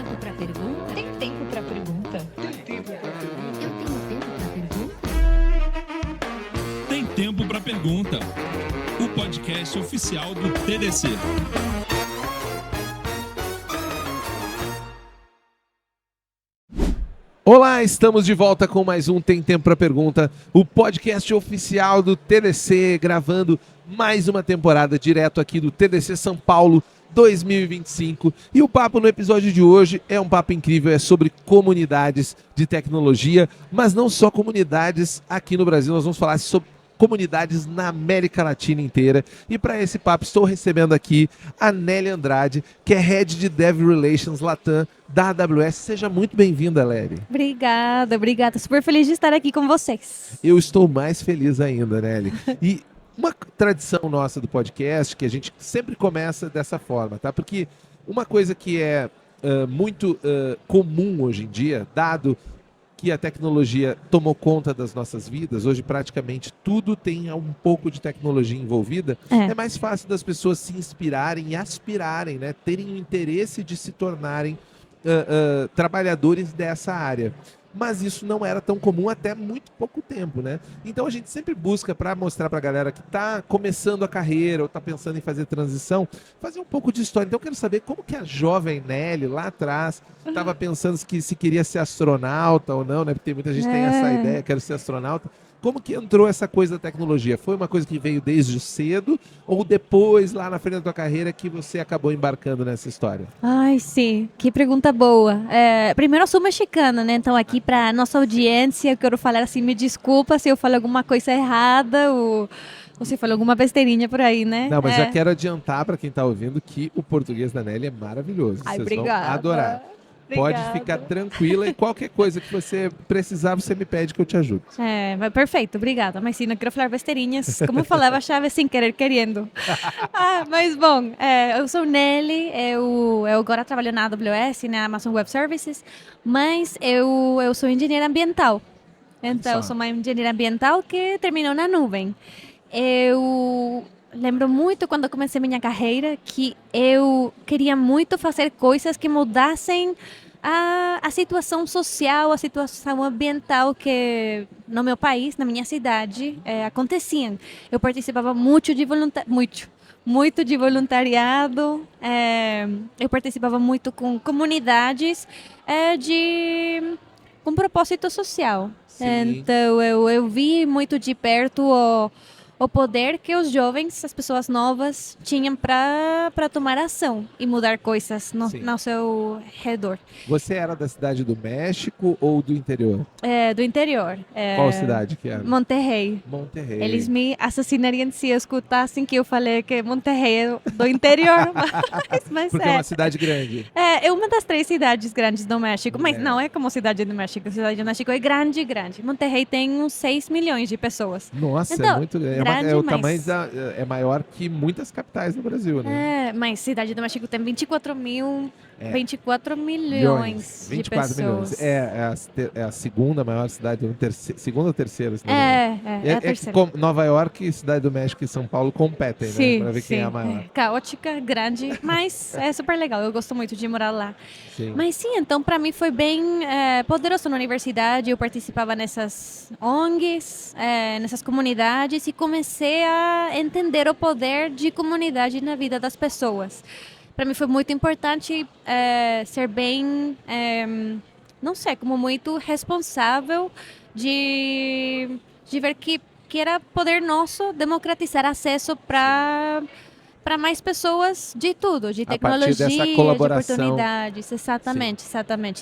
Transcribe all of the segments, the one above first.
tempo pra pergunta? Tem tempo pra pergunta? Tem tempo pra pergunta? Tem Tempo para Pergunta, o podcast oficial do TDC. Olá, estamos de volta com mais um Tem Tempo para Pergunta, o podcast oficial do TDC, gravando mais uma temporada direto aqui do TDC São Paulo 2025. E o papo no episódio de hoje é um papo incrível, é sobre comunidades de tecnologia, mas não só comunidades aqui no Brasil, nós vamos falar sobre comunidades na América Latina inteira. E para esse papo estou recebendo aqui a Nelly Andrade, que é Head de Dev Relations Latam da AWS. Seja muito bem-vinda, Nelly. Obrigada. Super feliz de estar aqui com vocês. Eu estou mais feliz ainda, Nelly. E uma tradição nossa do podcast, que a gente sempre começa dessa forma, tá? Porque uma coisa que é muito comum hoje em dia, dado que a tecnologia tomou conta das nossas vidas, hoje praticamente tudo tem um pouco de tecnologia envolvida, é mais fácil das pessoas se inspirarem e aspirarem, né? Terem o interesse de se tornarem trabalhadores dessa área. Mas isso não era tão comum até muito pouco tempo, né? Então a gente sempre busca, para mostrar para a galera que está começando a carreira ou está pensando em fazer transição, fazer um pouco de história. Então eu quero saber como que a jovem Nelly lá atrás estava pensando que se queria ser astronauta ou não, né? Porque muita gente tem essa ideia, quero ser astronauta. Como que entrou essa coisa da tecnologia? Foi uma coisa que veio desde cedo ou depois, lá na frente da tua carreira, que você acabou embarcando nessa história? Ai, sim, que pergunta boa. Primeiro, eu sou mexicana, né? Então, aqui para nossa audiência, eu quero falar assim, me desculpa se eu falei alguma coisa errada ou se falou alguma besteirinha por aí, né? Não, mas já quero adiantar para quem está ouvindo que o português da Nelly é maravilhoso. Ai, Vocês obrigada. vão adorar. Pode ficar tranquila e qualquer coisa que você precisar, você me pede que eu te ajude. Perfeito, obrigada. Mas sim, não quero falar besteirinhas. Como eu falava, chave sem querer, querendo. Mas bom, eu sou Nelly, eu agora trabalho na AWS, na Amazon Web Services, mas eu sou engenheira ambiental. Então, eu sou uma engenheira ambiental que terminou na nuvem. Eu lembro muito quando eu comecei minha carreira que eu queria muito fazer coisas que mudassem a situação social, a situação ambiental que no meu país, na minha cidade, aconteciam. Eu participava muito de voluntariado, eu participava muito com comunidades com propósito social. Sim. Então, eu vi muito de perto o poder que os jovens, as pessoas novas, tinham para tomar ação e mudar coisas no seu redor. Você era da cidade do México ou do interior? Do interior. Qual cidade que era? Monterrey. Monterrey. Eles me assassinariam se eu escutassem que eu falei que Monterrey é do interior. mas Porque é uma cidade grande. É uma das 3 cidades grandes do México. Mas não é como cidade do México. A cidade do México é grande. Monterrey tem uns 6 milhões de pessoas. Nossa, então, é muito grande. O tamanho é maior que muitas capitais no Brasil, né? Mas cidade do México tem 24 milhões 24 de milhões. pessoas. É a segunda maior cidade, segunda ou terceira cidade? É a terceira. Nova York, Cidade do México e São Paulo competem, né? Para ver quem é a maior. Caótica, grande, mas é super legal. Eu gosto muito de morar lá. Sim. Mas sim, então para mim foi bem poderoso na universidade. Eu participava nessas ONGs, nessas comunidades e comecei a entender o poder de comunidade na vida das pessoas. Para mim foi muito importante ser bem, não sei, como muito responsável de ver que era poder nosso democratizar acesso para mais pessoas de tudo, de tecnologia, de oportunidades. Exatamente.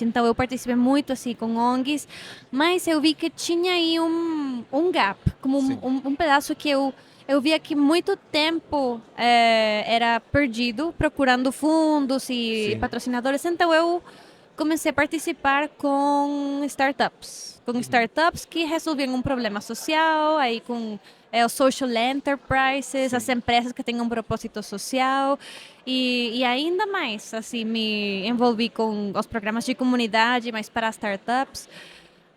Então eu participei muito assim com ONGs, mas eu vi que tinha aí um gap, como um pedaço que eu via que muito tempo era perdido procurando fundos e patrocinadores. Então eu comecei a participar com startups. Startups que resolviam um problema social, aí com os social enterprises, as empresas que têm um propósito social. E ainda mais, assim, me envolvi com os programas de comunidade, mas para startups.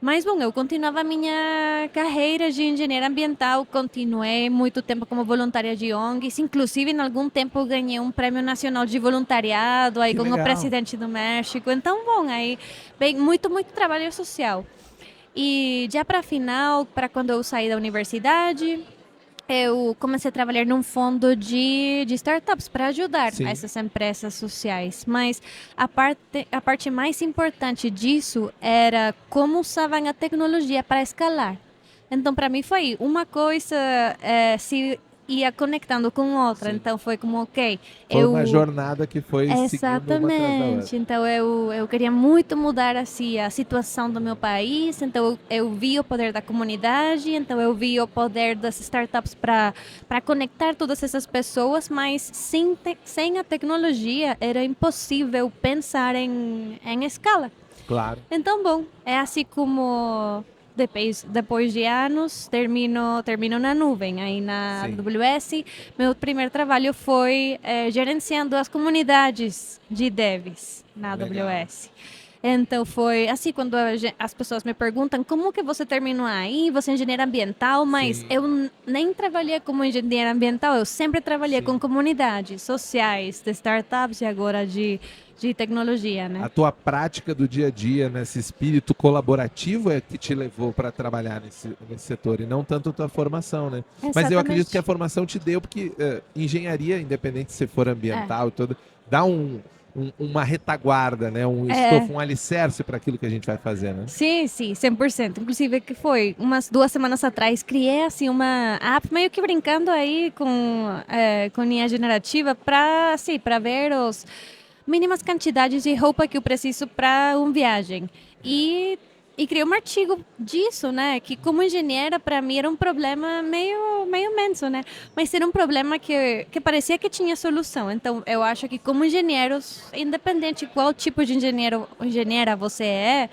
Mas, bom, eu continuava a minha carreira de engenheira ambiental, continuei muito tempo como voluntária de ONGs, inclusive, em algum tempo, ganhei um prêmio nacional de voluntariado, aí Que com o legal. presidente do México. Então, bom, aí, bem, muito trabalho social. E já para final, para quando eu saí da universidade, eu comecei a trabalhar num fundo de startups para ajudar Sim. essas empresas sociais. Mas a parte mais importante disso era como usavam a tecnologia para escalar. Então, para mim, foi uma coisa se ia conectando com outra. Sim. Então, foi como, ok, Foi uma jornada que foi seguindo uma atrás da outra. Exatamente. Então eu queria muito mudar assim a situação do meu país. Então eu vi o poder da comunidade. Então eu vi o poder das startups para conectar todas essas pessoas. Mas sem a tecnologia era impossível pensar em escala. Claro. Então, bom, é assim como depois de anos termino na nuvem, aí na Sim. AWS. Meu primeiro trabalho foi gerenciando as comunidades de devs na Legal. AWS. Então foi assim, quando as pessoas me perguntam como que você terminou aí, você é engenheira ambiental, mas Sim. eu nem trabalhei como engenheira ambiental, eu sempre trabalhei Sim. com comunidades sociais, de startups e agora de tecnologia, né? A tua prática do dia a dia, nesse espírito colaborativo é que te levou para trabalhar nesse setor e não tanto a tua formação, né? Mas eu acredito que a formação te deu, porque engenharia, independente se for ambiental e tudo, dá uma retaguarda, né? Um estofo, um alicerce para aquilo que a gente vai fazer, né? Sim, 100%. Inclusive, que foi umas 2 semanas atrás, criei assim uma app meio que brincando aí com IA generativa para assim, para ver os mínimas quantidades de roupa que eu preciso para uma viagem. E criei um artigo disso, né? Que como engenheira, para mim era um problema meio imenso, né? Mas era um problema que parecia que tinha solução. Então, eu acho que como engenheiros, independente qual tipo de engenheiro ou engenheira você é,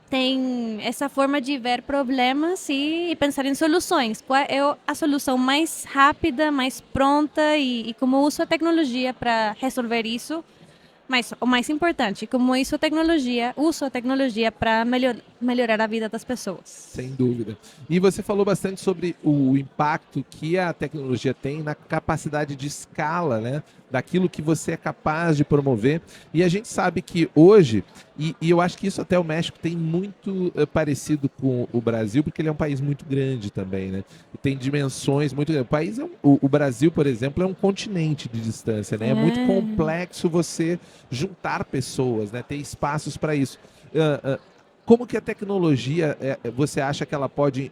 tem essa forma de ver problemas e pensar em soluções. Qual é a solução mais rápida, mais pronta e como uso a tecnologia para resolver isso? Mas o mais importante, como uso a tecnologia para melhorar a vida das pessoas. Sem dúvida. E você falou bastante sobre o impacto que a tecnologia tem na capacidade de escala, né? Daquilo que você é capaz de promover. E a gente sabe que hoje, e eu acho que isso até o México tem muito parecido com o Brasil, porque ele é um país muito grande também, né? Tem dimensões muito grandes. O país o Brasil, por exemplo, é um continente de distância, né? É muito complexo você juntar pessoas, né? Ter espaços para isso. Como que a tecnologia, você acha que ela pode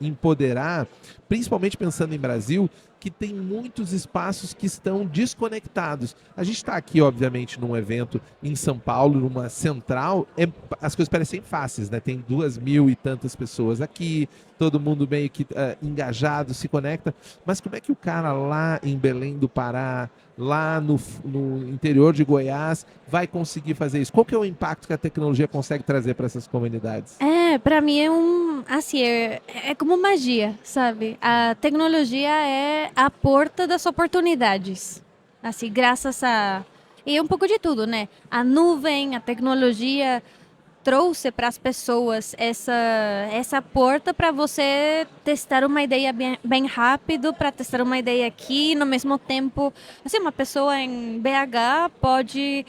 empoderar, principalmente pensando em Brasil, que tem muitos espaços que estão desconectados. A gente está aqui, obviamente, num evento em São Paulo, numa central, as coisas parecem fáceis, né? Tem 2.000 e tantas pessoas aqui, todo mundo meio que engajado, se conecta. Mas como é que o cara lá em Belém do Pará, lá no interior de Goiás, vai conseguir fazer isso? Qual que é o impacto que a tecnologia consegue trazer para essas comunidades? Para mim é como magia, sabe? A tecnologia é a porta das oportunidades. Assim, graças a e um pouco de tudo, né? A nuvem, a tecnologia trouxe para as pessoas essa porta para você testar uma ideia bem rápido, para testar uma ideia aqui, no mesmo tempo, assim, uma pessoa em BH pode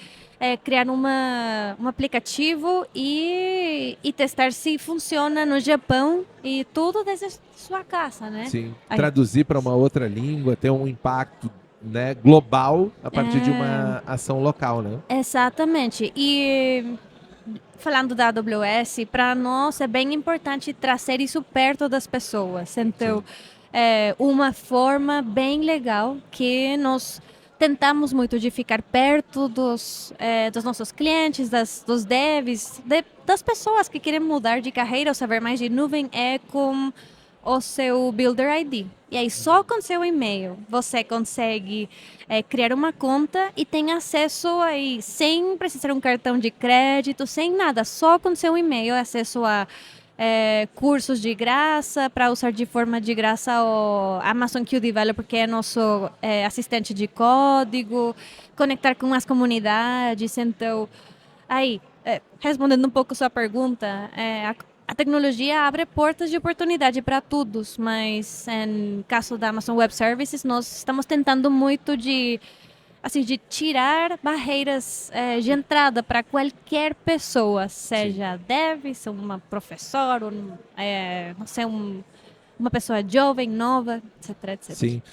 criar um aplicativo e testar se funciona no Japão e tudo desde sua casa, né? Sim, Aí. traduzir para uma outra língua, ter um impacto, né, global a partir de uma ação local, né? Exatamente. E falando da AWS, para nós é bem importante trazer isso perto das pessoas. Então, uma forma bem legal que nós tentamos muito de ficar perto dos nossos clientes, dos devs, das pessoas que querem mudar de carreira ou saber mais de nuvem é com o seu Builder ID. E aí, só com seu e-mail, você consegue criar uma conta e tem acesso aí, sem precisar de um cartão de crédito, sem nada, só com seu e-mail, acesso a cursos de graça, para usar de forma de graça o Amazon Q Developer, que é nosso assistente de código, conectar com as comunidades. Então, aí, respondendo um pouco a sua pergunta, a tecnologia abre portas de oportunidade para todos, mas em caso da Amazon Web Services, nós estamos tentando muito de tirar barreiras de entrada para qualquer pessoa, seja dev, seja uma professora, não sei, uma pessoa jovem, nova, etc, etc. Sim.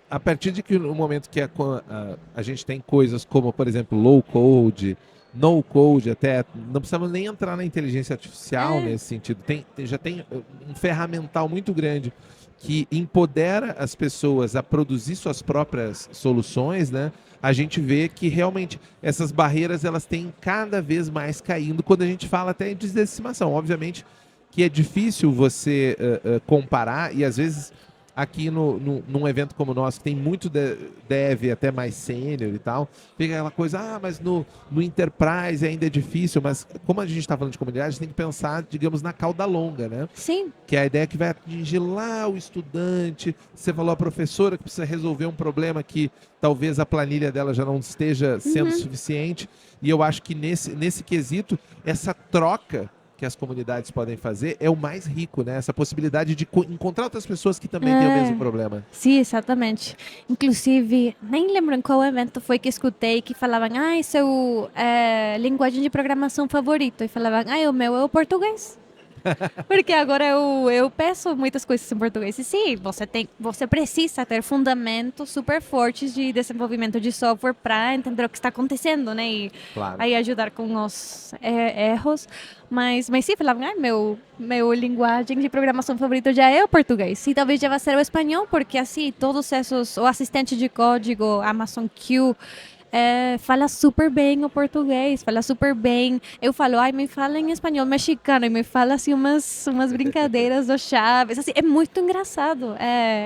A partir de que no momento que a gente tem coisas como, por exemplo, low code, no code, até não precisamos nem entrar na inteligência artificial nesse sentido. Já tem um ferramental muito grande que empodera as pessoas a produzir suas próprias soluções, né? A gente vê que realmente essas barreiras elas têm cada vez mais caindo quando a gente fala até de desestimação. Obviamente que é difícil você comparar e às vezes aqui num evento como o nosso, que tem muito dev, até mais sênior e tal, fica aquela coisa, mas no Enterprise ainda é difícil, mas como a gente está falando de comunidade, a gente tem que pensar, digamos, na cauda longa, né? Sim. Que é a ideia que vai atingir lá o estudante, você falou a professora que precisa resolver um problema que talvez a planilha dela já não esteja sendo suficiente, e eu acho que nesse quesito, essa troca que as comunidades podem fazer é o mais rico, né? Essa possibilidade de encontrar outras pessoas que também têm o mesmo problema. Sim, exatamente. Inclusive, nem lembro em qual evento foi que escutei que falavam, seu linguagem de programação favorito. E falavam, o meu é o português. Porque agora eu peço muitas coisas em português. E sim, você precisa ter fundamentos super fortes de desenvolvimento de software para entender o que está acontecendo, né? E aí ajudar com os erros. Mas sim, falavam, meu linguagem de programação favorito já é o português. E talvez já vai ser o espanhol, porque assim, todos esses, o assistente de código, Amazon Q, fala super bem o português, fala super bem. Eu falo, me fala em espanhol mexicano, e me fala assim umas brincadeiras do Chaves. Assim, é muito engraçado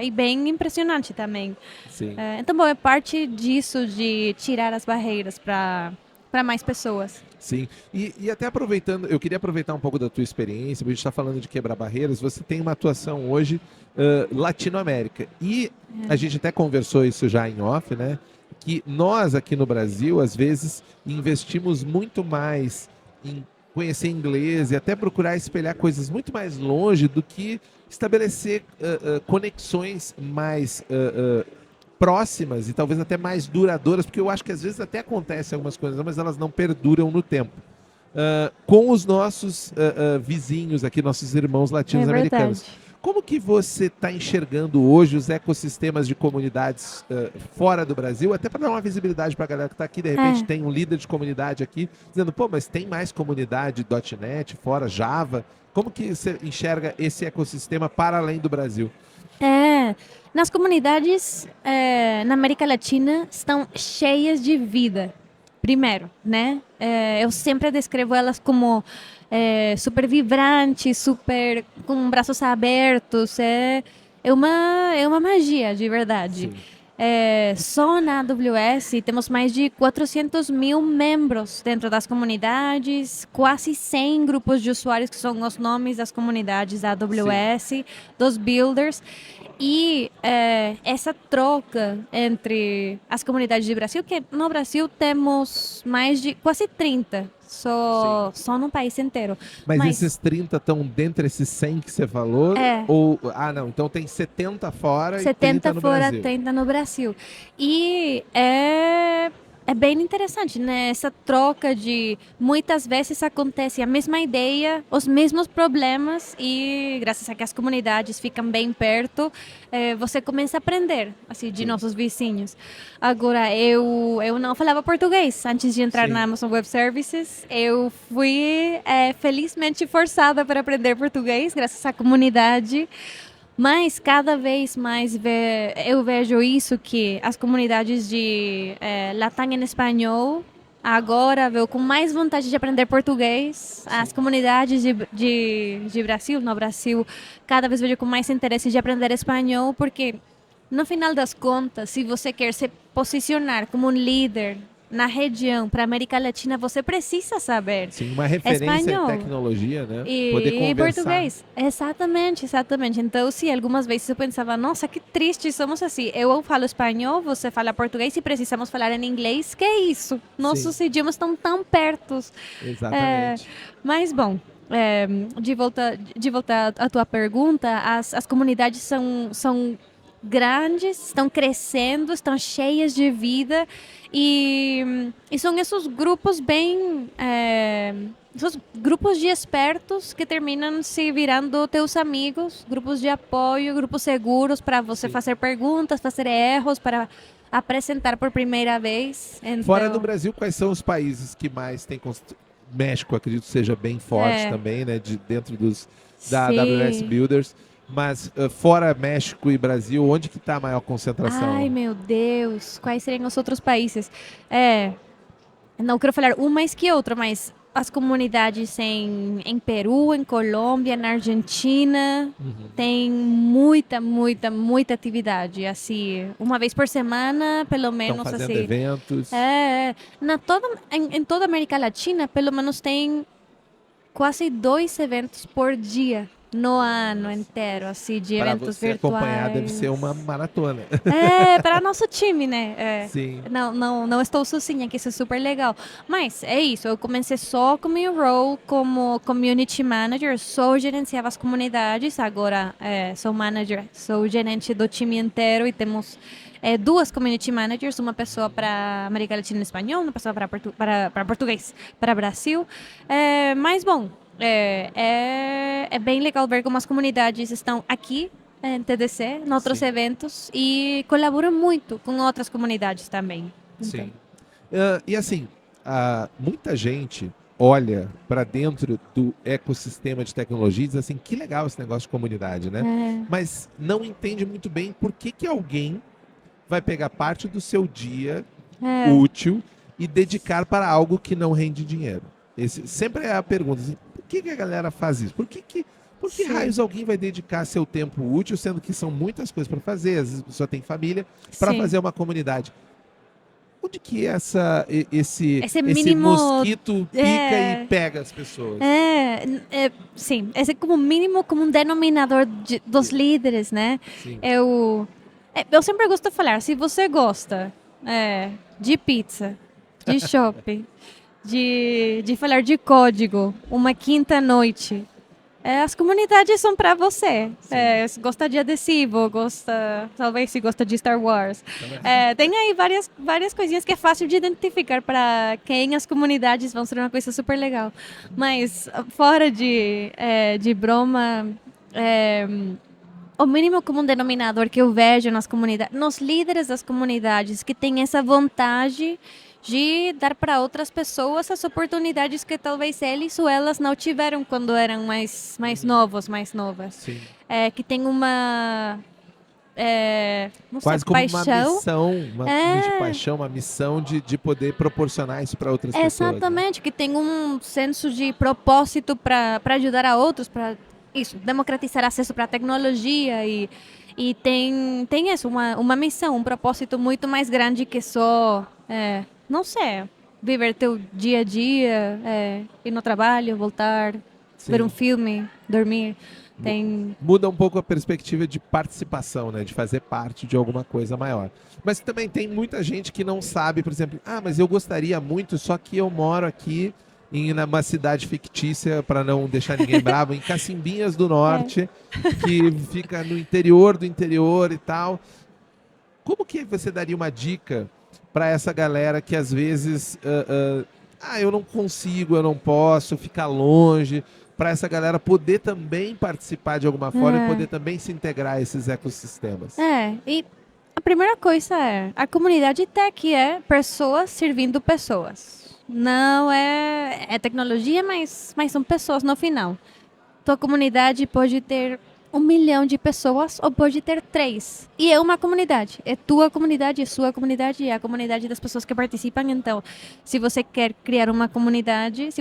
e bem impressionante também. Sim. Então, bom, é parte disso de tirar as barreiras para mais pessoas. Sim, e até aproveitando, eu queria aproveitar um pouco da tua experiência, porque a gente está falando de quebrar barreiras, você tem uma atuação hoje Latinoamérica, e a gente até conversou isso já em off, né? Que nós aqui no Brasil, às vezes, investimos muito mais em conhecer inglês e até procurar espelhar coisas muito mais longe do que estabelecer conexões mais próximas e talvez até mais duradouras, porque eu acho que às vezes até acontecem algumas coisas, mas elas não perduram no tempo. Com os nossos vizinhos aqui, nossos irmãos latino-americanos. Como que você está enxergando hoje os ecossistemas de comunidades fora do Brasil, até para dar uma visibilidade para a galera que está aqui, de repente tem um líder de comunidade aqui, dizendo, mas tem mais comunidade .NET fora, Java, como que você enxerga esse ecossistema para além do Brasil? Nas comunidades na América Latina estão cheias de vida, primeiro, né? Eu sempre descrevo elas como super vibrantes, super com braços abertos, é uma magia de verdade. Só na AWS temos mais de 400 mil membros dentro das comunidades, quase 100 grupos de usuários que são os nomes das comunidades da AWS, dos builders. E essa troca entre as comunidades do Brasil, que no Brasil temos mais de quase 30, só no país inteiro. Mas esses 30 estão dentro desses 100 que você falou? Ou, não, então tem 70 fora 70 e 30 no fora, Brasil. 30 no Brasil. E é bem interessante, né? Essa troca de... Muitas vezes acontece a mesma ideia, os mesmos problemas e graças a que as comunidades ficam bem perto, você começa a aprender, assim, de nossos vizinhos. Agora, eu não falava português antes de entrar na Amazon Web Services. Eu fui felizmente forçada para aprender português graças à comunidade. Mas cada vez mais eu vejo isso, que as comunidades de Latam em espanhol agora veio com mais vontade de aprender português. As comunidades de Brasil, no Brasil, cada vez vejo com mais interesse de aprender espanhol, porque no final das contas, se você quer se posicionar como um líder na região, para a América Latina, você precisa saber uma referência espanhol. em tecnologia, né? Poder conversar. E português. Exatamente. Então, sim, algumas vezes eu pensava, nossa, que triste, somos assim. Eu falo espanhol, você fala português e precisamos falar em inglês. Que é isso? Nossos idiomas estão tão perto. Exatamente. Mas, bom, de volta à tua pergunta, as comunidades são grandes, estão crescendo, estão cheias de vida e são esses grupos esses grupos de espertos que terminam se virando teus amigos, grupos de apoio, grupos seguros para você fazer perguntas, fazer erros, para apresentar por primeira vez. Então, Fora do Brasil, quais são os países que mais têm México, acredito, seja bem forte também, né? Dentro da Sim. AWS Builders. Mas fora México e Brasil, onde que está a maior concentração? Ai, meu Deus, quais seriam os outros países? Não quero falar um mais que outro, mas as comunidades em Peru, em Colômbia, na Argentina, tem muita atividade, assim, uma vez por semana, pelo menos, Estão fazendo assim. eventos. Em toda a América Latina, pelo menos tem quase 2 eventos por dia no ano inteiro, assim, de Para eventos você virtuais. acompanhar, deve ser uma maratona. Para nosso time, né? Sim. Não estou sozinha, que isso é super legal. Mas é isso, eu comecei só com meu role como community manager, só gerenciava as comunidades, agora sou manager, sou gerente do time inteiro e temos 2 community managers, uma pessoa para América Latina e Espanhol, uma pessoa para português, para Brasil. Mas, bom, é bem legal ver como as comunidades estão aqui em TDC, em outros eventos, e colaboram muito com outras comunidades também. Sim. E assim, muita gente olha para dentro do ecossistema de tecnologia e diz assim, que legal esse negócio de comunidade, né? Mas não entende muito bem por que alguém vai pegar parte do seu dia útil e dedicar para algo que não rende dinheiro. Esse sempre é a pergunta, assim, por que a galera faz isso? Por que raios alguém vai dedicar seu tempo útil, sendo que são muitas coisas para fazer, às vezes a pessoa tem família, para fazer uma comunidade? Onde que esse mínimo mosquito pica e pega as pessoas? Sim, esse é como mínimo, como um denominador dos líderes, né? Sim. Eu sempre gosto de falar, se você gosta de pizza, de shopping, de falar de código, uma quinta-noite, as comunidades são para você. Se gosta de adesivo, talvez se gosta de Star Wars. Tem aí várias coisinhas que é fácil de identificar para quem as comunidades vão ser uma coisa super legal. Mas fora de broma, o mínimo comum denominador que eu vejo nas comunidades, nos líderes das comunidades que têm essa vontade de dar para outras pessoas as oportunidades que talvez eles ou elas não tiveram quando eram mais novos, mais novas. Sim. Que tem uma quase como paixão. uma missão, de paixão, uma missão de poder proporcionar isso para outras pessoas. Exatamente, né? Que tem um senso de propósito para ajudar a outros, para democratizar acesso para a tecnologia e tem isso, uma missão, um propósito muito mais grande que só, não sei, viver teu dia a dia, ir no trabalho, voltar, ver um filme, dormir. Muda um pouco a perspectiva de participação, né? De fazer parte de alguma coisa maior. Mas também tem muita gente que não sabe, por exemplo, mas eu gostaria muito, só que eu moro aqui em uma cidade fictícia, para não deixar ninguém bravo, em Cacimbinhas do Norte, que fica no interior do interior e tal. Como que você daria uma dica para essa galera que às vezes eu não consigo, eu não posso, ficar longe, para essa galera poder também participar de alguma forma e poder também se integrar a esses ecossistemas? E a primeira coisa a comunidade tech é pessoas servindo pessoas. Não é tecnologia, mas são pessoas no final. Tua comunidade pode ter 1 milhão de pessoas ou pode ter 3. E é uma comunidade. É tua comunidade, é sua comunidade, é a comunidade das pessoas que participam. Então, se você quer criar uma comunidade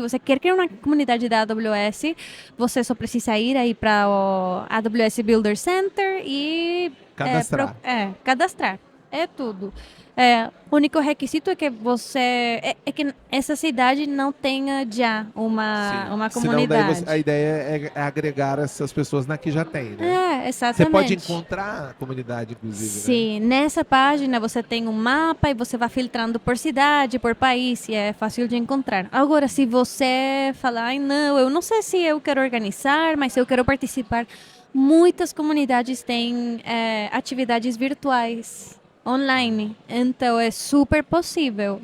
da AWS, você só precisa ir aí para o AWS Builder Center e cadastrar. Cadastrar. É tudo. O único requisito é que é que essa cidade não tenha já uma Senão, daí comunidade. a ideia é agregar essas pessoas na que já tem, né? Exatamente. Você pode encontrar a comunidade, inclusive, né? Sim, nessa página você tem um mapa e você vai filtrando por cidade, por país, e é fácil de encontrar. Agora, se você falar, ai não, eu não sei se eu quero organizar, mas eu quero participar, muitas comunidades têm atividades virtuais, online, então é super possível.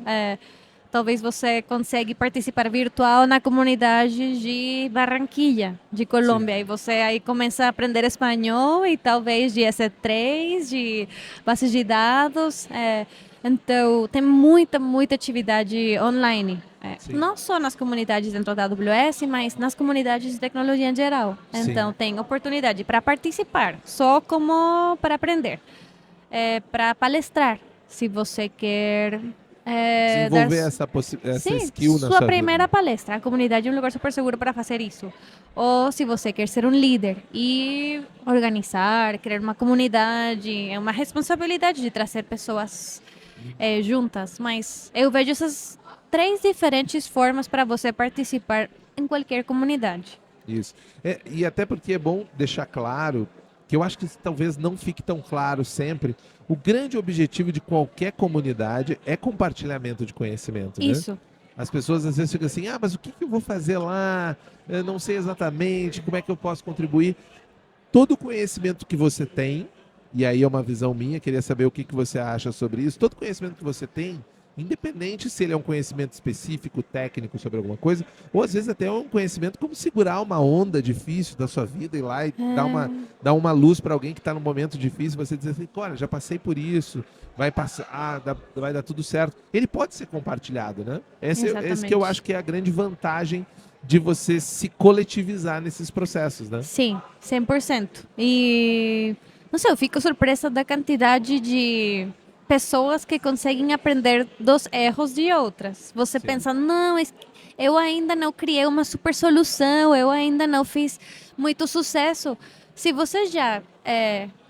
Talvez você consiga participar virtual na comunidade de Barranquilla, de Colômbia. Sim. E você aí começa a aprender espanhol e talvez de EC3, de bases de dados. Então, tem muita atividade online. Sim. Não só nas comunidades dentro da AWS, mas nas comunidades de tecnologia em geral. Sim. Então, tem oportunidade para participar, só como para aprender. Para palestrar, se você quer Desenvolver essa Sim, skill na sua sua primeira vida. palestra. A comunidade é um lugar super seguro para fazer isso. Ou se você quer ser um líder e organizar, criar uma comunidade, é uma responsabilidade de trazer pessoas juntas. Mas eu vejo essas 3 diferentes formas para você participar em qualquer comunidade. Isso. E até porque é bom deixar claro que eu acho que talvez não fique tão claro sempre. O grande objetivo de qualquer comunidade é compartilhamento de conhecimento, né? Isso. As pessoas às vezes ficam assim, mas o que eu vou fazer lá? Eu não sei exatamente como é que eu posso contribuir. Todo o conhecimento que você tem, e aí é uma visão minha, queria saber o que você acha sobre isso, todo conhecimento que você tem, independente se ele é um conhecimento específico, técnico sobre alguma coisa, ou às vezes até é um conhecimento como segurar uma onda difícil da sua vida e ir lá e dar uma luz para alguém que está num momento difícil, você dizer assim, olha, já passei por isso, vai passar, vai dar tudo certo. Ele pode ser compartilhado, né? Esse que eu acho que é a grande vantagem de você se coletivizar nesses processos, né? Sim, 100%. E, não sei, eu fico surpresa da quantidade de pessoas que conseguem aprender dos erros de outras. Você Sim. pensa, não, eu ainda não criei uma super solução, eu ainda não fiz muito sucesso. Se você já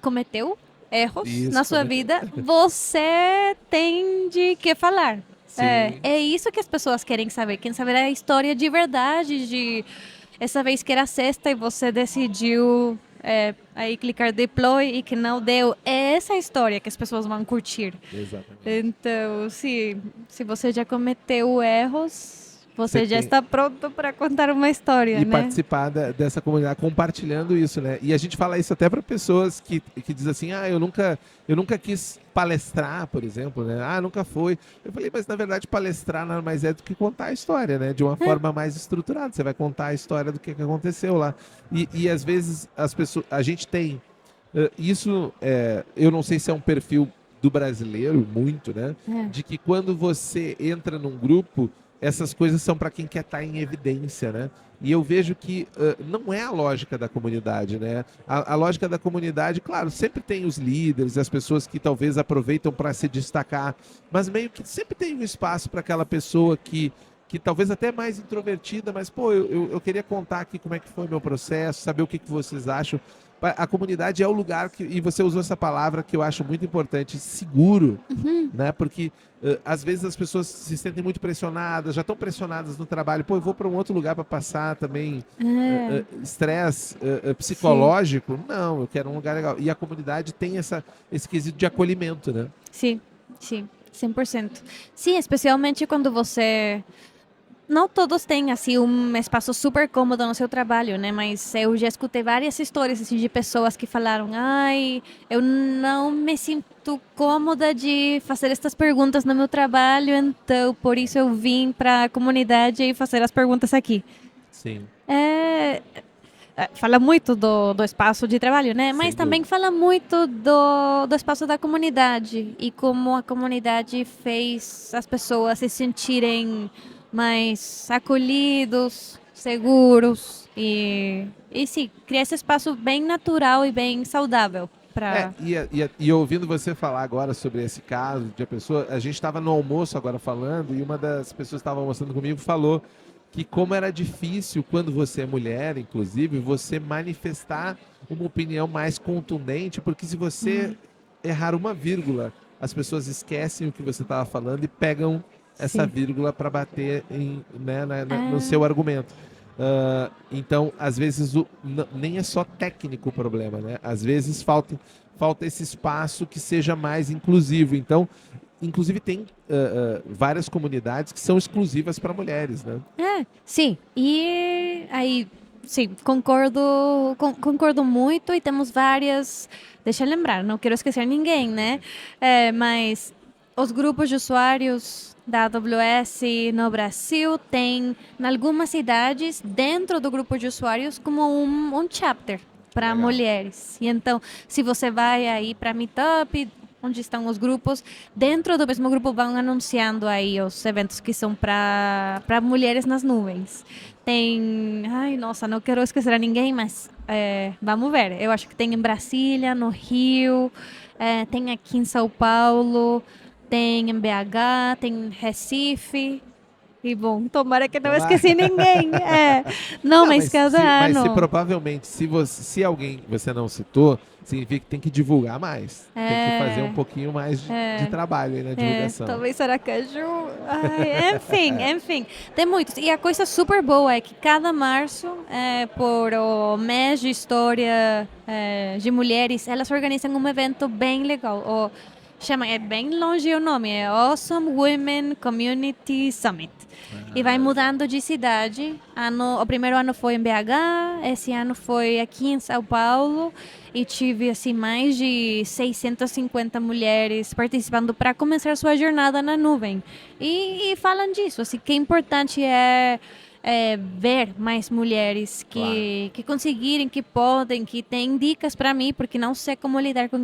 cometeu erros na sua vida, você tem de que falar. É isso que as pessoas querem saber. Querem saber a história de verdade, de essa vez que era sexta e você decidiu aí clicar deploy e que não deu. É essa a história que as pessoas vão curtir. Exatamente. Então, se você já cometeu erros, você já tem... está pronto para contar uma história, e né? participar dessa comunidade, compartilhando isso, né? E a gente fala isso até para pessoas que dizem assim, eu nunca quis palestrar, por exemplo, né? Nunca foi. Eu falei, mas na verdade palestrar nada mais é do que contar a história, né? De uma forma mais estruturada. Você vai contar a história do que aconteceu lá. E às vezes a gente tem isso, eu não sei se é um perfil do brasileiro, muito, né? De que quando você entra num grupo, essas coisas são para quem quer estar em evidência, né? E eu vejo que não é a lógica da comunidade, né? A lógica da comunidade, claro, sempre tem os líderes, as pessoas que talvez aproveitam para se destacar, mas meio que sempre tem um espaço para aquela pessoa que talvez até mais introvertida, mas, eu queria contar aqui como é que foi o meu processo, saber o que vocês acham. A comunidade é o lugar e você usou essa palavra que eu acho muito importante, seguro, né? Porque às vezes as pessoas se sentem muito pressionadas, já estão pressionadas no trabalho, eu vou para um outro lugar para passar também estresse psicológico. Sim. Não, eu quero um lugar legal. E a comunidade tem esse quesito de acolhimento, né? Sim, 100%. Sim, especialmente quando você... Não todos têm assim um espaço super cômodo no seu trabalho, né? Mas eu já escutei várias histórias assim, de pessoas que falaram: eu não me sinto cômoda de fazer estas perguntas no meu trabalho, então por isso eu vim para a comunidade e fazer as perguntas aqui. Sim. Fala muito do espaço de trabalho, né? Mas Sem também dúvida. fala muito do espaço da comunidade e como a comunidade fez as pessoas se sentirem mais acolhidos, seguros e sim, criar esse espaço bem natural e bem saudável. E ouvindo você falar agora sobre esse caso de a gente estava no almoço agora falando e uma das pessoas que estava almoçando comigo falou que como era difícil quando você é mulher, inclusive, você manifestar uma opinião mais contundente, porque se você errar uma vírgula, as pessoas esquecem o que você estava falando e pegam essa Sim. vírgula para bater no seu argumento. Então, às vezes, nem é só técnico o problema, né? Às vezes falta esse espaço que seja mais inclusivo. Então, inclusive tem várias comunidades que são exclusivas para mulheres, né? Sim. E aí, sim, concordo muito e temos várias. Deixa eu lembrar, não quero esquecer ninguém, né? Mas os grupos de usuários da AWS no Brasil tem, em algumas cidades, dentro do grupo de usuários, como um chapter para Legal. mulheres. E então, se você vai aí para Meetup, onde estão os grupos, dentro do mesmo grupo vão anunciando aí os eventos que são para mulheres nas nuvens. Tem, ai, nossa, não quero esquecer a ninguém, mas vamos ver. Eu acho que tem em Brasília, no Rio, tem aqui em São Paulo, tem em BH, tem em Recife. E bom, tomara que não esqueci ninguém. Não, mas cada Mas ano. provavelmente, se alguém você não citou, significa que tem que divulgar mais. Tem que fazer um pouquinho mais de trabalho aí na divulgação. Talvez Aracaju. Ai, enfim, tem muitos. E a coisa super boa é que cada março, por o mês de história de mulheres, elas organizam um evento bem legal. É bem longe o nome, é Awesome Women Community Summit. E vai mudando de cidade. O primeiro ano foi em BH, esse ano foi aqui em São Paulo. E tive assim, mais de 650 mulheres participando para começar sua jornada na nuvem. E falam disso, assim, que importante é ver mais mulheres que conseguirem, que podem, que têm dicas para mim, porque não sei como lidar com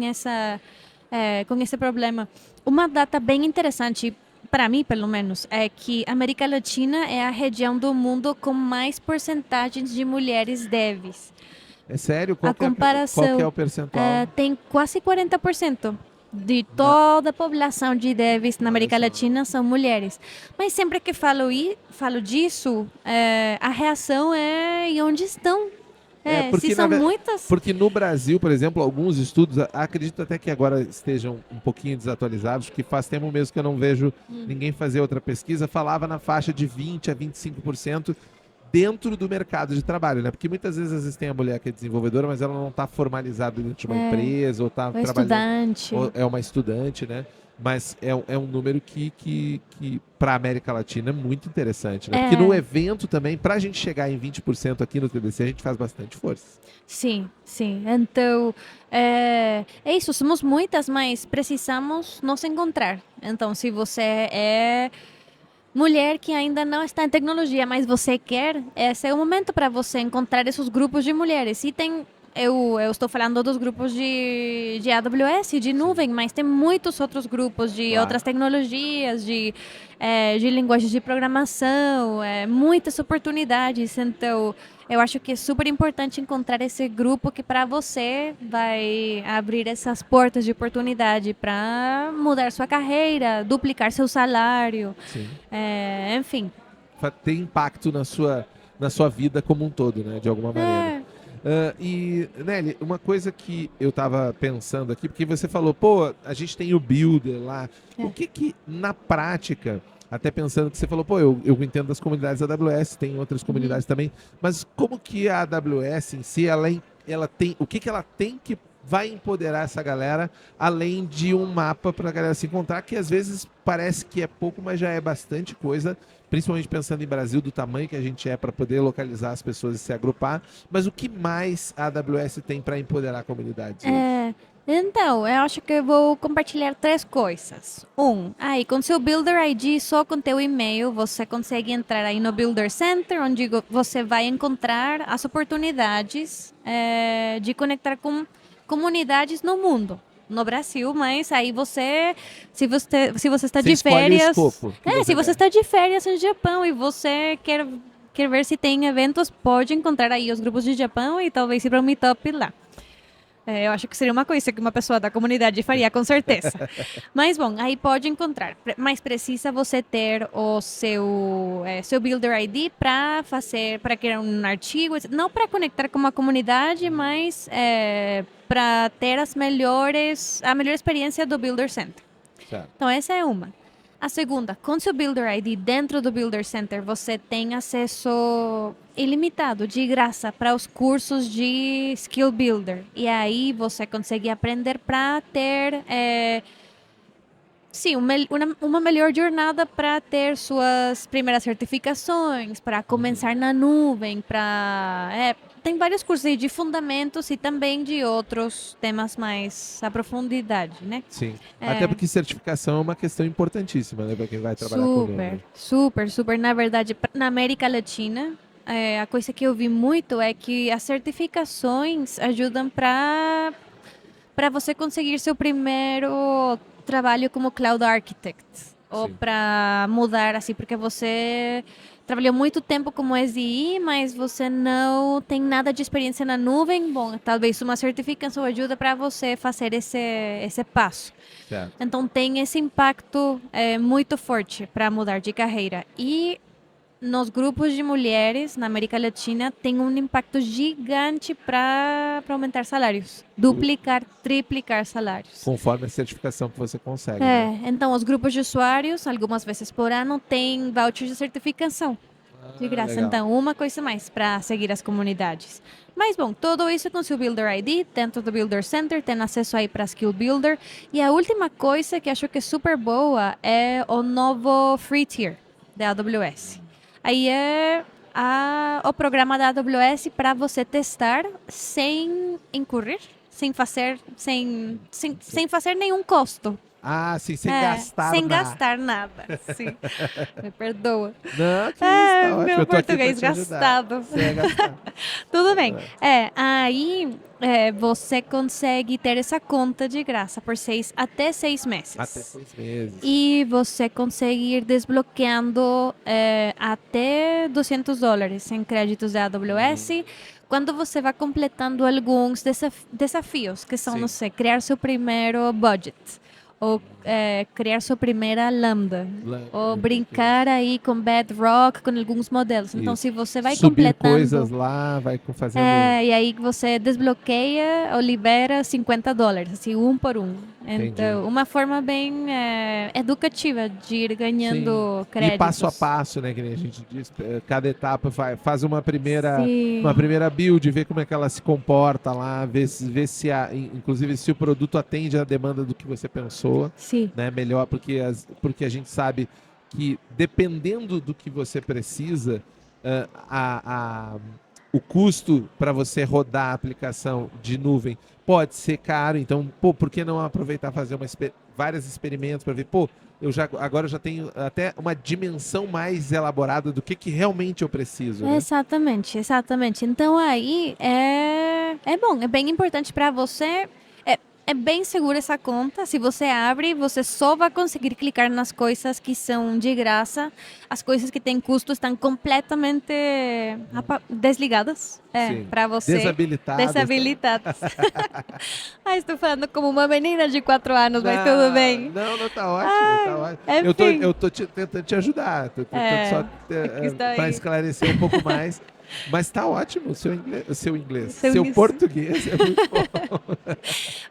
esse problema. Uma data bem interessante, para mim pelo menos, é que a América Latina é a região do mundo com mais porcentagens de mulheres devs. É sério? A comparação, qual que é o percentual? Tem quase 40% de toda a população de devs na América Latina são mulheres. Mas sempre que falo disso, a reação é e onde estão? Porque, se são muitas. Porque no Brasil, por exemplo, alguns estudos, acredito até que agora estejam um pouquinho desatualizados, porque faz tempo mesmo que eu não vejo ninguém fazer outra pesquisa, falava na faixa de 20% a 25% dentro do mercado de trabalho, né? Porque muitas vezes tem a mulher que é desenvolvedora, mas ela não está formalizada dentro de uma empresa, ou está trabalhando... Estudante. Ou é uma estudante, né? Mas é um número que para a América Latina é muito interessante, né? Porque no evento também, para a gente chegar em 20% aqui no TDC, a gente faz bastante força. Sim. Então, é isso, somos muitas, mas precisamos nos encontrar. Então, se você é mulher que ainda não está em tecnologia, mas você quer, esse é o momento para você encontrar esses grupos de mulheres. E tem... Eu estou falando dos grupos de AWS, de nuvem, mas tem muitos outros grupos de outras tecnologias, de linguagens de programação, muitas oportunidades. Então, eu acho que é super importante encontrar esse grupo que para você vai abrir essas portas de oportunidade para mudar sua carreira, duplicar seu salário, enfim. Tem impacto na sua vida como um todo, né? De alguma maneira. E, Nelly, uma coisa que eu estava pensando aqui, porque você falou, a gente tem o Builder lá. O que na prática, até pensando que você falou, eu entendo das comunidades da AWS, tem outras comunidades também, mas como que a AWS em si, ela tem, o que ela tem que vai empoderar essa galera, além de um mapa para a galera se encontrar, que às vezes parece que é pouco, mas já é bastante coisa, principalmente pensando em Brasil, do tamanho que a gente é para poder localizar as pessoas e se agrupar. Mas o que mais a AWS tem para empoderar a comunidade? Então, eu acho que eu vou compartilhar 3 coisas. Aí com seu Builder ID, só com teu e-mail, você consegue entrar aí no Builder Center, onde você vai encontrar as oportunidades de conectar com comunidades no mundo. No Brasil, mas aí se você está de férias, se você está de férias no Japão e você quer ver se tem eventos, pode encontrar aí os grupos de Japão e talvez ir para um meetup lá. Eu acho que seria uma coisa que uma pessoa da comunidade faria, com certeza. Mas, bom, aí pode encontrar. Mas precisa você ter o seu Builder ID para criar um artigo, não para conectar com uma comunidade, mas para ter a melhor experiência do Builder Center. Certo. Então, essa é uma. A segunda, com seu Builder ID dentro do Builder Center, você tem acesso ilimitado, de graça, para os cursos de Skill Builder. E aí você consegue aprender para ter, sim, uma melhor jornada para ter suas primeiras certificações, para começar na nuvem, tem vários cursos aí de fundamentos e também de outros temas mais à profundidade, né? Sim. Até porque certificação é uma questão importantíssima, né, para quem vai trabalhar com nuvem. Super. Na verdade, na América Latina, a coisa que eu vi muito é que as certificações ajudam para você conseguir seu primeiro trabalho como Cloud Architect. Ou para mudar, assim, porque você trabalhou muito tempo como SI, mas você não tem nada de experiência na nuvem. Bom, talvez uma certificação ajuda para você fazer esse passo. Certo. Então, tem esse impacto muito forte para mudar de carreira. E nos grupos de mulheres na América Latina tem um impacto gigante para aumentar salários. Duplicar, triplicar salários. Conforme a certificação que você consegue. Né? Então os grupos de usuários, algumas vezes por ano, têm vouchers de certificação de graça. Legal. Então, uma coisa mais para seguir as comunidades. Mas, bom, tudo isso com seu Builder ID, dentro do Builder Center, tem acesso aí para Skill Builder. E a última coisa que acho que é super boa é o novo Free Tier da AWS. Aí é o programa da AWS para você testar sem incurrir, sem fazer nenhum custo. Ah, sim, sem gastar sem nada. gastar nada. Sim. Me perdoa. Não, que isso, tá ótimo. Meu Eu tô aqui português pra te ajudar. gastado. Sem gastar. Tudo bem. Aí você consegue ter essa conta de graça por até 6 meses. Até 6 meses. E você consegue ir desbloqueando até $200 em créditos da AWS. Quando você vai completando alguns desafios, que são, Sim. não sei, criar seu primeiro budget, ou criar sua primeira Lambda, ou brincar aí com Bedrock, com alguns modelos. Então, Isso. se você vai Subir completando... coisas lá, vai fazendo... e aí você desbloqueia ou libera $50, assim, um por um. Entendi. Então, uma forma bem educativa de ir ganhando Sim. créditos. E passo a passo, né, que nem a gente diz, cada etapa faz uma primeira build, vê como é que ela se comporta lá, vê se inclusive se o produto atende à demanda do que você pensou, Sim. né, melhor, porque a gente sabe que dependendo do que você precisa, o custo para você rodar a aplicação de nuvem pode ser caro, então, por que não aproveitar fazer vários experimentos para ver, agora eu já tenho até uma dimensão mais elaborada do que realmente eu preciso. Né? Exatamente. Então aí é bom, é bem importante para você. É bem segura essa conta. Se você abre, você só vai conseguir clicar nas coisas que são de graça. As coisas que têm custo estão completamente desligadas para você. Desabilitadas. Estou falando como uma menina de 4 anos, mas tudo bem. Não, tá ótimo. Tá ótimo. Eu tô tentando te ajudar. Tô tentando só para esclarecer um pouco mais. Mas tá ótimo o seu inglês. Seu português é muito bom.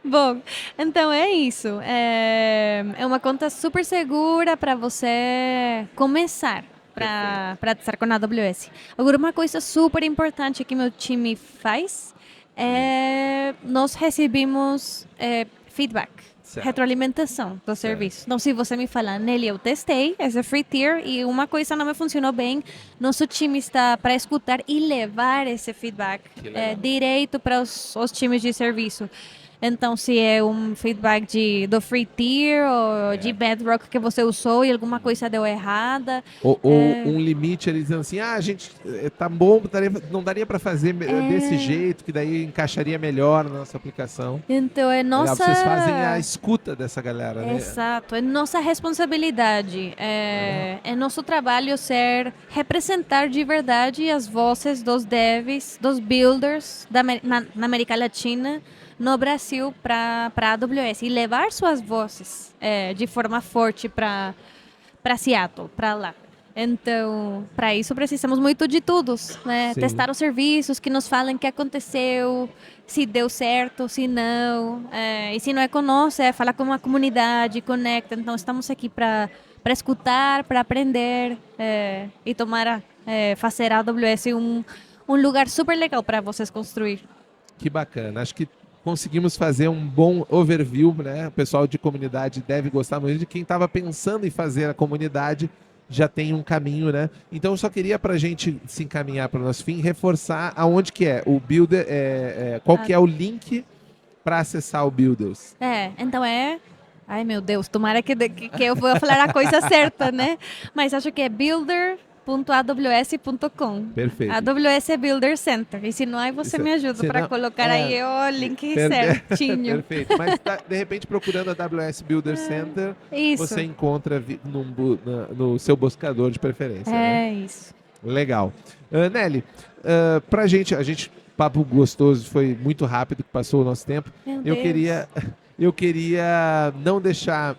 Bom, então é isso. É uma conta super segura para você começar para estar com a AWS. Agora, uma coisa super importante que meu time faz nós recebemos feedback. Certo. Retroalimentação do serviço. Então, se você me fala, Nelly, eu testei esse free tier e uma coisa não me funcionou bem, nosso time está para escutar e levar esse feedback direito para os times de serviço. Então, se é um feedback do free tier ou de Bedrock que você usou e alguma coisa deu errada. Ou um limite ali dizendo assim, gente, tá bom, não daria para fazer desse jeito, que daí encaixaria melhor na nossa aplicação. Então, Vocês fazem a escuta dessa galera, né? Exato, é nossa responsabilidade. É nosso trabalho representar de verdade as vozes dos devs, dos builders na América Latina, no Brasil para a AWS e levar suas vozes de forma forte para Seattle, para lá. Então, para isso precisamos muito de todos, né? Sim. Testar os serviços, que nos falem o que aconteceu, se deu certo, se não. E se não é conosco, é falar com a comunidade, conecta. Então, estamos aqui para escutar, para aprender e fazer a AWS um lugar super legal para vocês construir. Que bacana. Acho que conseguimos fazer um bom overview, né? O pessoal de comunidade deve gostar muito. De quem estava pensando em fazer a comunidade já tem um caminho, né? Então eu só queria, para a gente se encaminhar para o nosso fim, reforçar aonde que é o Builder, qual que é o link para acessar o Builders. Então ai meu Deus, tomara que eu vou falar a coisa certa, né? Mas acho que é builder.aws.com. Perfeito. AWS é Builder Center. E se não, aí você me ajuda para colocar aí o link certinho. Perfeito. Mas de repente procurando a AWS Builder Center, Isso. você encontra no seu buscador de preferência. Né? Isso. Legal. Nelly, pra gente, papo gostoso, foi muito rápido que passou o nosso tempo. Meu Deus. Eu queria não deixar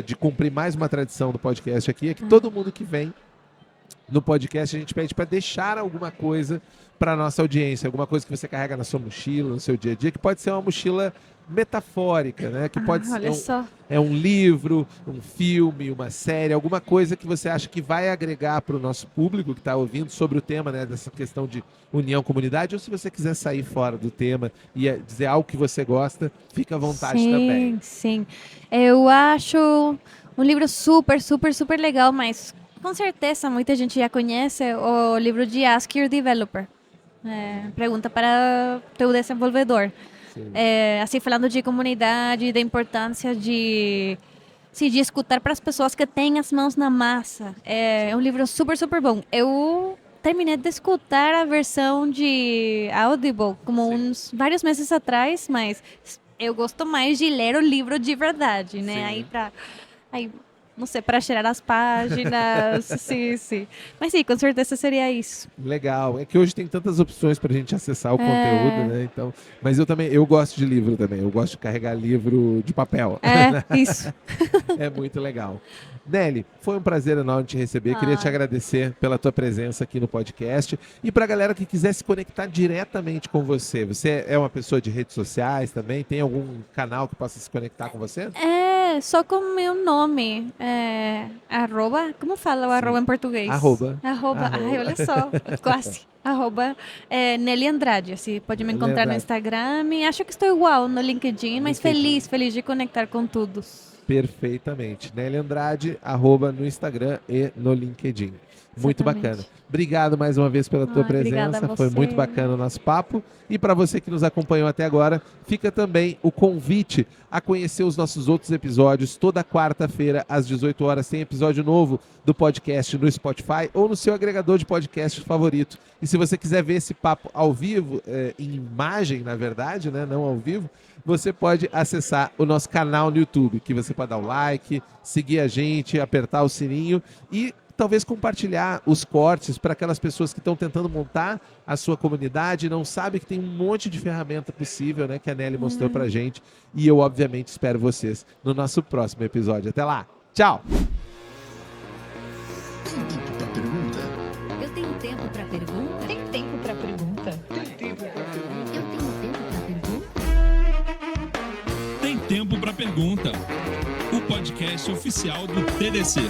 de cumprir mais uma tradição do podcast aqui, é que todo mundo que vem no podcast a gente pede para deixar alguma coisa para a nossa audiência, alguma coisa que você carrega na sua mochila, no seu dia a dia, que pode ser uma mochila metafórica, né? Que pode ser um livro, um filme, uma série, alguma coisa que você acha que vai agregar para o nosso público que está ouvindo sobre o tema, né? Dessa questão de união, comunidade, ou se você quiser sair fora do tema e dizer algo que você gosta, fica à vontade também. Sim. Eu acho um livro super, super, super legal, mas com certeza muita gente já conhece o livro de Ask Your Developer. Pergunta para teu desenvolvedor. Assim, falando de comunidade, da importância de escutar para as pessoas que têm as mãos na massa. É um livro super, super bom. Eu terminei de escutar a versão de Audible uns vários meses atrás, mas eu gosto mais de ler o livro de verdade, né? Aí não sei, para cheirar as páginas, sim. Mas sim, com certeza seria isso. Legal. É que hoje tem tantas opções para a gente acessar o conteúdo, né? Então, mas eu gosto de livro também. Eu gosto de carregar livro de papel. Isso. É muito legal. Nelly, foi um prazer enorme te receber. Queria te agradecer pela tua presença aqui no podcast. E para a galera que quiser se conectar diretamente com você, você é uma pessoa de redes sociais também? Tem algum canal que possa se conectar com você? Só com o meu nome. Arroba, como fala o arroba em português? Arroba. Ai, olha só, quase. Arroba Nelly Andrade. Assim, pode me encontrar no Instagram. Acho que estou igual no LinkedIn, mas feliz de conectar com todos. Perfeitamente. Nelly Andrade, no Instagram e no LinkedIn. Muito bacana. Obrigado mais uma vez pela tua presença. Foi muito bacana o nosso papo. E para você que nos acompanhou até agora, fica também o convite a conhecer os nossos outros episódios. Toda quarta-feira, às 18 horas, tem episódio novo do podcast no Spotify ou no seu agregador de podcast favorito. E se você quiser ver esse papo ao vivo, em imagem, na verdade, né? Não ao vivo, você pode acessar o nosso canal no YouTube, que você pode dar o like, seguir a gente, apertar o sininho e talvez compartilhar os cortes para aquelas pessoas que estão tentando montar a sua comunidade e não sabem que tem um monte de ferramenta possível, né, que a Nelly mostrou pra gente. E eu, obviamente, espero vocês no nosso próximo episódio. Até lá. Tchau! Eu tenho tempo pra pergunta? Tem tempo pra pergunta? Eu tenho tempo pra pergunta? Tem Tempo para Pergunta, o podcast oficial do TDC.